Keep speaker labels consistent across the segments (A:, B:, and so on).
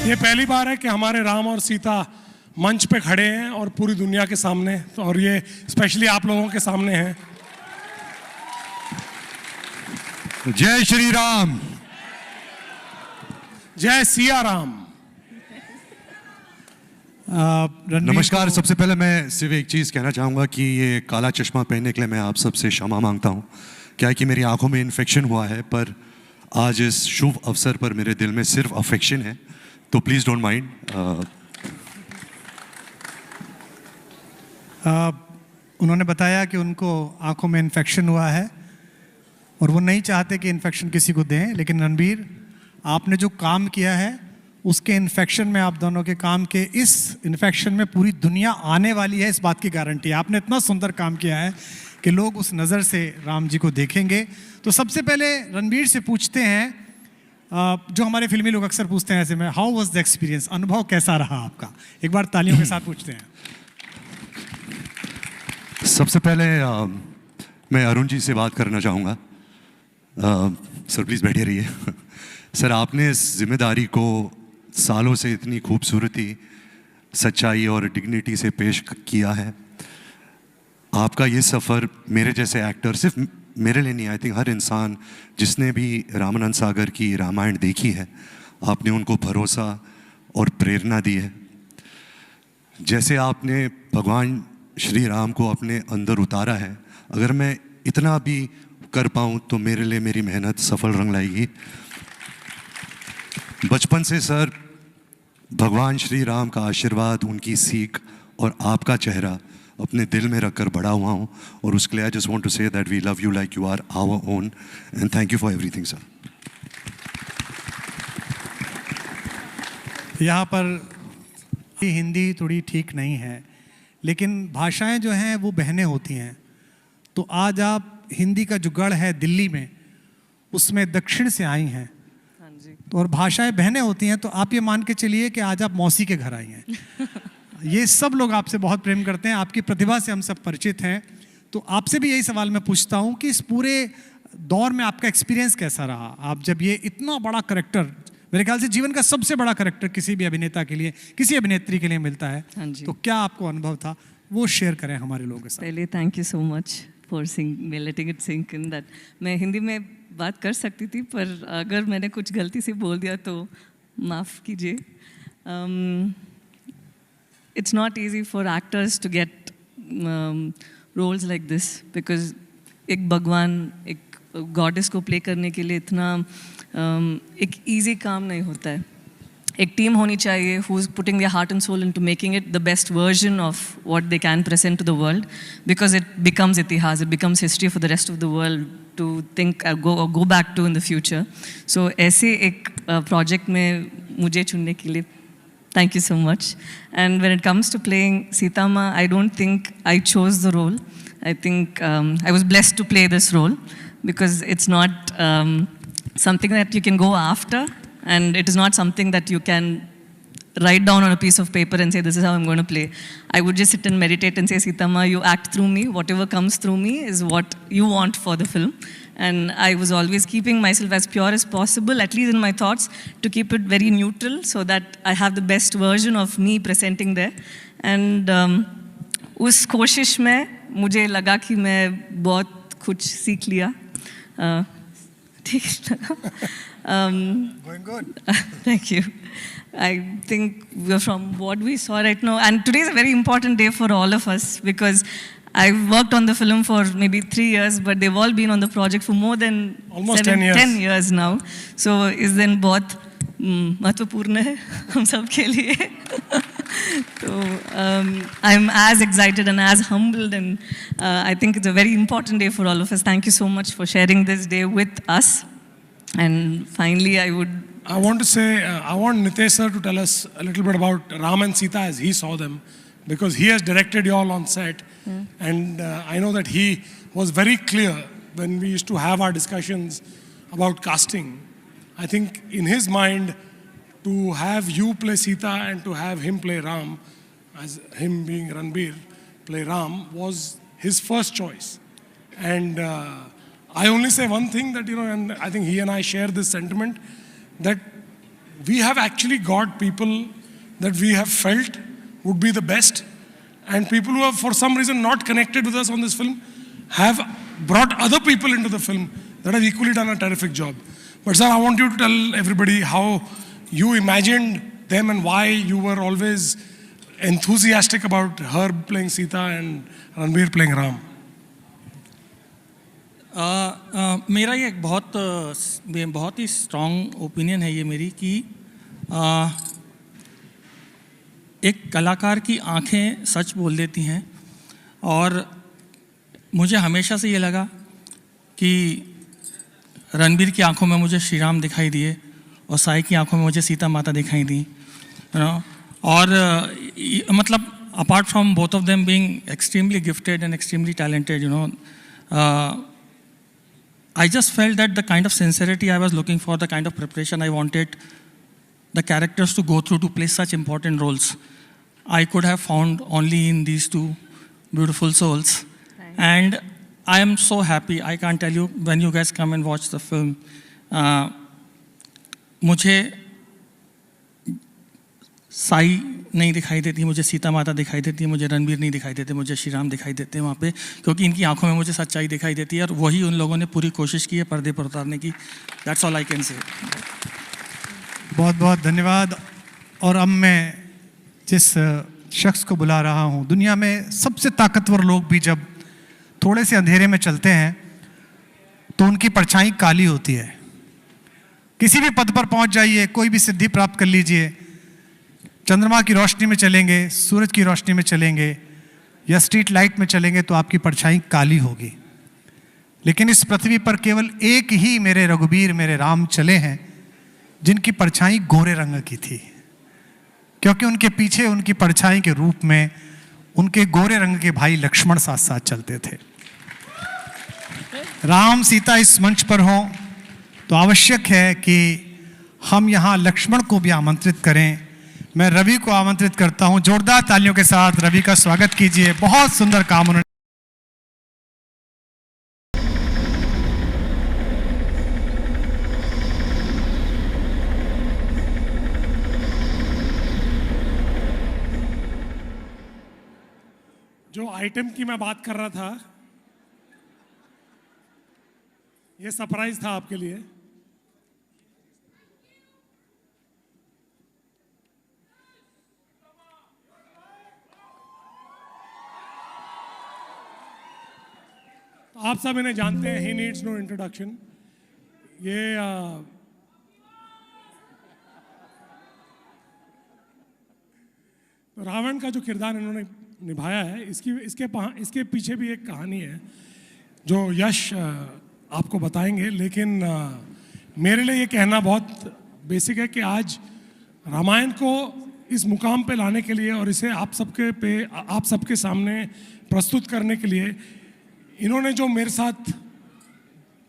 A: ये पहली बार है कि हमारे राम और सीता मंच पे खड़े हैं और पूरी दुनिया के सामने, और ये स्पेशली आप लोगों के सामने है।
B: जय श्री राम,
A: जय सिया राम।
B: नमस्कार। सबसे पहले मैं सिर्फ एक चीज़ कहना चाहूँगा कि ये काला चश्मा पहनने के लिए मैं आप सबसे क्षमा मांगता हूँ। क्या है कि मेरी आंखों में इन्फेक्शन हुआ है, पर आज इस शुभ अवसर पर मेरे दिल में सिर्फ अफेक्शन है, तो प्लीज़ डोंट माइंड।
C: उन्होंने बताया कि उनको आंखों में इन्फेक्शन हुआ है और वो नहीं चाहते कि इन्फेक्शन किसी को दें, लेकिन रणबीर, आपने जो काम किया है उसके इन्फेक्शन में, आप दोनों के काम के इस इन्फेक्शन में पूरी दुनिया आने वाली है, इस बात की गारंटी है। आपने इतना सुंदर काम किया है कि लोग उस नज़र से राम जी को देखेंगे। तो सबसे पहले रणबीर से पूछते हैं, जो हमारे फिल्मी लोग अक्सर पूछते हैं ऐसे में, हाउ वाज द एक्सपीरियंस, अनुभव कैसा रहा आपका? एक बार तालियों के साथ पूछते हैं।
B: सबसे पहले मैं अरुण जी से बात करना चाहूँगा। सर प्लीज़ बैठे रहिए। सर, आपने इस जिम्मेदारी को सालों से इतनी खूबसूरती, सच्चाई और डिग्निटी से पेश किया है। आपका ये सफ़र मेरे जैसे एक्टर, सिर्फ मेरे लिए नहीं, आई थिंक हर इंसान जिसने भी रामानंद सागर की रामायण देखी है, आपने उनको भरोसा और प्रेरणा दी है। जैसे आपने भगवान श्री राम को अपने अंदर उतारा है, अगर मैं इतना भी कर पाऊँ तो मेरे लिए मेरी मेहनत सफल रंग लाएगी। बचपन से सर भगवान श्री राम का आशीर्वाद, उनकी सीख और आपका चेहरा अपने दिल में रखकर बड़ा हुआ हूँ, और उसके लिए I just want to say that we love you like you are our own, and thank you for everything sir.
C: यहाँ पर हिंदी थोड़ी ठीक नहीं है, लेकिन भाषाएं जो हैं वो बहनें होती हैं। तो आज आप हिंदी का जो गढ़ है दिल्ली में, उसमें दक्षिण से आई हैं, तो और भाषाएं बहनें होती हैं, तो आप ये मान के चलिए कि आज आप मौसी के घर आई हैं। ये सब लोग आपसे बहुत प्रेम करते हैं, आपकी प्रतिभा से हम सब परिचित हैं। तो आपसे भी यही सवाल मैं पूछता हूँ कि इस पूरे दौर में आपका एक्सपीरियंस कैसा रहा? आप जब ये इतना बड़ा करैक्टर, मेरे ख्याल से जीवन का सबसे बड़ा करैक्टर किसी भी अभिनेता के लिए, किसी अभिनेत्री के लिए मिलता है, तो क्या आपको अनुभव था, वो शेयर करें हमारे लोगों के साथ।
D: पहले thank you so much for letting it sink in that मैं हिंदी में बात कर सकती थी, पर अगर मैंने कुछ गलती से बोल दिया तो माफ़ कीजिए। It's not easy for actors to get roles like this, because एक भगवान, एक गॉडेस को प्ले करने के लिए इतना एक easy काम नहीं होता है। एक टीम होनी चाहिए who is putting their heart and soul into making it the best version of what they can present to the world, because it becomes itihas, it becomes history for the rest of the world to think go back to in the future. So ऐसे एक project में मुझे चुनने के लिए thank you so much. And when it comes to playing Sita Ma, I don't think I chose the role. I think I was blessed to play this role, because it's not something that you can go after, and it is not something that you can write down on a piece of paper and say, this is how I'm going to play. I would just sit and meditate and say, Sita Ma, you act through me. Whatever comes through me is what you want for the film. And I was always keeping myself as pure as possible, at least in my thoughts, to keep it very neutral so that I have the best version of me presenting there. And उस कोशिश में मुझे लगा कि मैं बहुत कुछ सीख लिया। ठीक लगा?
C: Going good.
D: Thank you. I think from what we saw right now, and today is a very important day for all of us, because I've worked on the film for maybe 3 years, but they've all been on the project for more than
A: almost 10
D: years now. So इस दिन बहुत महत्वपूर्ण है हम सब के लिए। So I'm as excited and as humbled, and I think it's a very important day for all of us. Thank you so much for sharing this day with us. And finally, I want
A: to say, I want Nitesh sir to tell us a little bit about Ram and Sita as he saw them, because he has directed you all on set. And I know that he was very clear when we used to have our discussions about casting. I think in his mind, to have you play Sita and to have him play Ram, as him being Ranbir, play Ram, was his first choice. And I only say one thing, that, and I think he and I share this sentiment, that we have actually got people that we have felt would be the best, and people who have for some reason not connected with us on this film have brought other people into the film that have equally done a terrific job. But sir, I want you to tell everybody how you imagined them and why you were always enthusiastic about her playing Sita and Ranbir playing Ram.
E: मेरा ये एक बहुत ही strong opinion है ये मेरी कि एक कलाकार की आंखें सच बोल देती हैं, और मुझे हमेशा से ये लगा कि रणबीर की आंखों में मुझे श्री राम दिखाई दिए और साई की आंखों में मुझे सीता माता दिखाई दी, और मतलब apart from both of them being extremely gifted and extremely talented, I just felt that the kind of sincerity I was looking for, the kind of preparation I wanted the characters to go through to play such important roles, I could have found only in these two beautiful souls. And I am so happy. I can't tell you, when you guys come and watch the film, मुझे साई नहीं दिखाई देती, मुझे सीता माता दिखाई देती है, मुझे रणबीर नहीं दिखाई देते, मुझे श्री राम दिखाई देते हैं वहाँ पे, क्योंकि इनकी आंखों में मुझे सच्चाई दिखाई देती है, और वही उन लोगों ने पूरी कोशिश की है पर्दे पर उतारने की. That's all I can say.
C: बहुत बहुत धन्यवाद. और अब मैं जिस शख्स को बुला रहा हूँ, दुनिया में सबसे ताकतवर लोग भी जब थोड़े से अंधेरे में चलते हैं तो उनकी परछाई काली होती है. किसी भी पद पर पहुंच जाइए, कोई भी सिद्धि प्राप्त कर लीजिए, चंद्रमा की रोशनी में चलेंगे, सूरज की रोशनी में चलेंगे या स्ट्रीट लाइट में चलेंगे तो आपकी परछाई काली होगी. लेकिन इस पृथ्वी पर केवल एक ही मेरे रघुबीर, मेरे राम चले हैं जिनकी परछाई गोरे रंग की थी, क्योंकि उनके पीछे उनकी परछाई के रूप में उनके गोरे रंग के भाई लक्ष्मण साथ साथ चलते थे. राम सीता इस मंच पर हों तो आवश्यक है कि हम यहाँ लक्ष्मण को भी आमंत्रित करें. मैं रवि को आमंत्रित करता हूं. जोरदार तालियों के साथ रवि का स्वागत कीजिए. बहुत सुंदर काम उन्होंने.
A: जो आइटम की मैं बात कर रहा था, ये सरप्राइज था आपके लिए. आप सब इन्हें जानते हैं, ही नीड्स नो इंट्रोडक्शन. ये रावण का जो किरदार इन्होंने निभाया है, इसके पीछे भी एक कहानी है जो यश आपको बताएंगे. लेकिन मेरे लिए ये कहना बहुत बेसिक है कि आज रामायण को इस मुकाम पे लाने के लिए और इसे आप सबके सामने प्रस्तुत करने के लिए इन्होंने जो मेरे साथ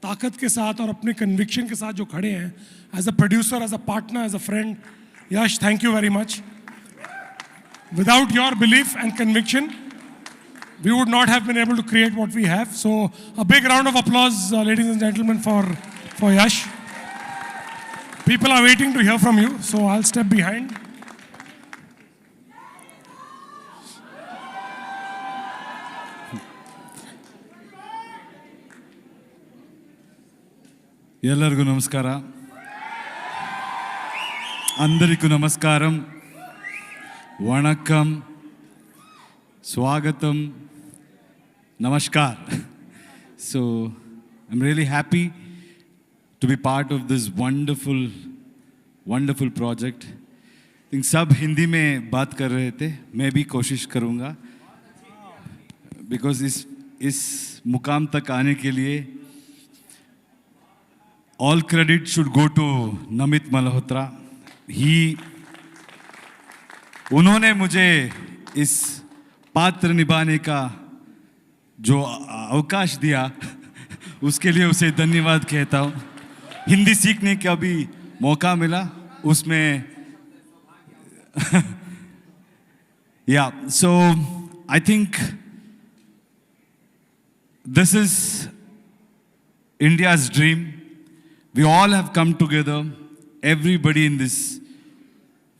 A: ताकत के साथ और अपने कन्विक्शन के साथ जो खड़े हैं, as a producer, as a partner, as a friend, Yash, thank you very much. Without your belief and conviction, we would not have been able to create what we have. So a big round of applause, ladies and gentlemen, for Yash. People are waiting to hear from you, so I'll step behind.
F: ಎಲ್ಲರಿಗೂ ನಮಸ್ಕಾರ. అందరికీ నమస్కారం, వణక్కం, స్వాగతం, namaskar. So I'm really happy to be part of this wonderful project. I think सब हिंदी में बात कर रहे थे, मैं भी कोशिश करूँगा, because इस मुकाम तक आने के लिए all credit should go to Namit Malhotra. उन्होंने मुझे इस पात्र निभाने का जो अवकाश दिया, उसके लिए उसे धन्यवाद कहता हूँ. हिंदी सीखने का भी मौका मिला उसमें. Yeah, so I think this is India's dream. We all have come together everybody in this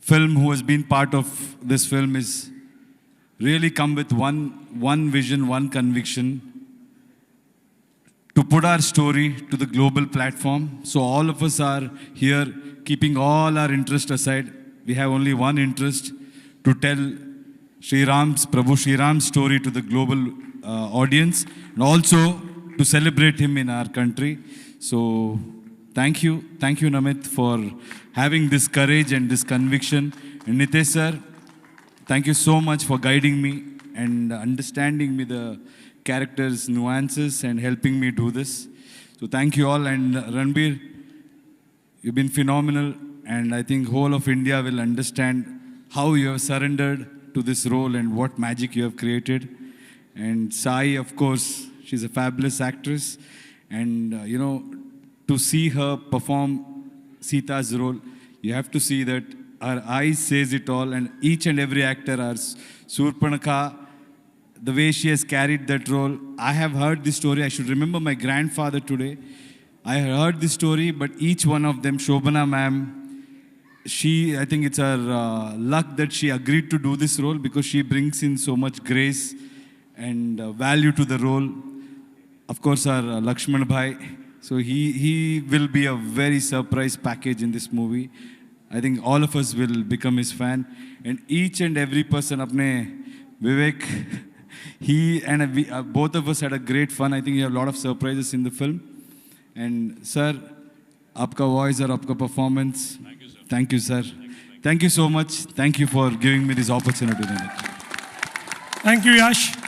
F: film who has been part of this film is really come with one vision, one conviction to put our story to the global platform. So all of us are here keeping all our interest aside. We have only one interest, to tell Prabhu Sri Ram's story to the global audience, and also to celebrate him in our country. So thank you Namit for having this courage and this conviction. And Nitesh sir, thank you so much for guiding me and understanding me the characters' nuances and helping me do this. So thank you all. And Ranbir, you've been phenomenal, and I think whole of India will understand how you have surrendered to this role and what magic you have created. And Sai, of course, she's a fabulous actress, and to see her perform Sita's role, you have to see that her eyes says it all, and each and every actor, our Surpanakha, the way she has carried that role. I have heard this story. I should remember my grandfather today. I heard this story, but each one of them, Shobana ma'am, I think it's her luck that she agreed to do this role, because she brings in so much grace and value to the role. Of course, our Lakshman Bhai. So he will be a very surprise package in this movie. I think all of us will become his fan. And each and every person, apne Vivek, he and we, both of us had a great fun. I think you have a lot of surprises in the film. And sir, आपका voice और आपका performance. Thank you, sir. Thank you so much. Thank you for giving me this opportunity.
A: Thank you, Yash.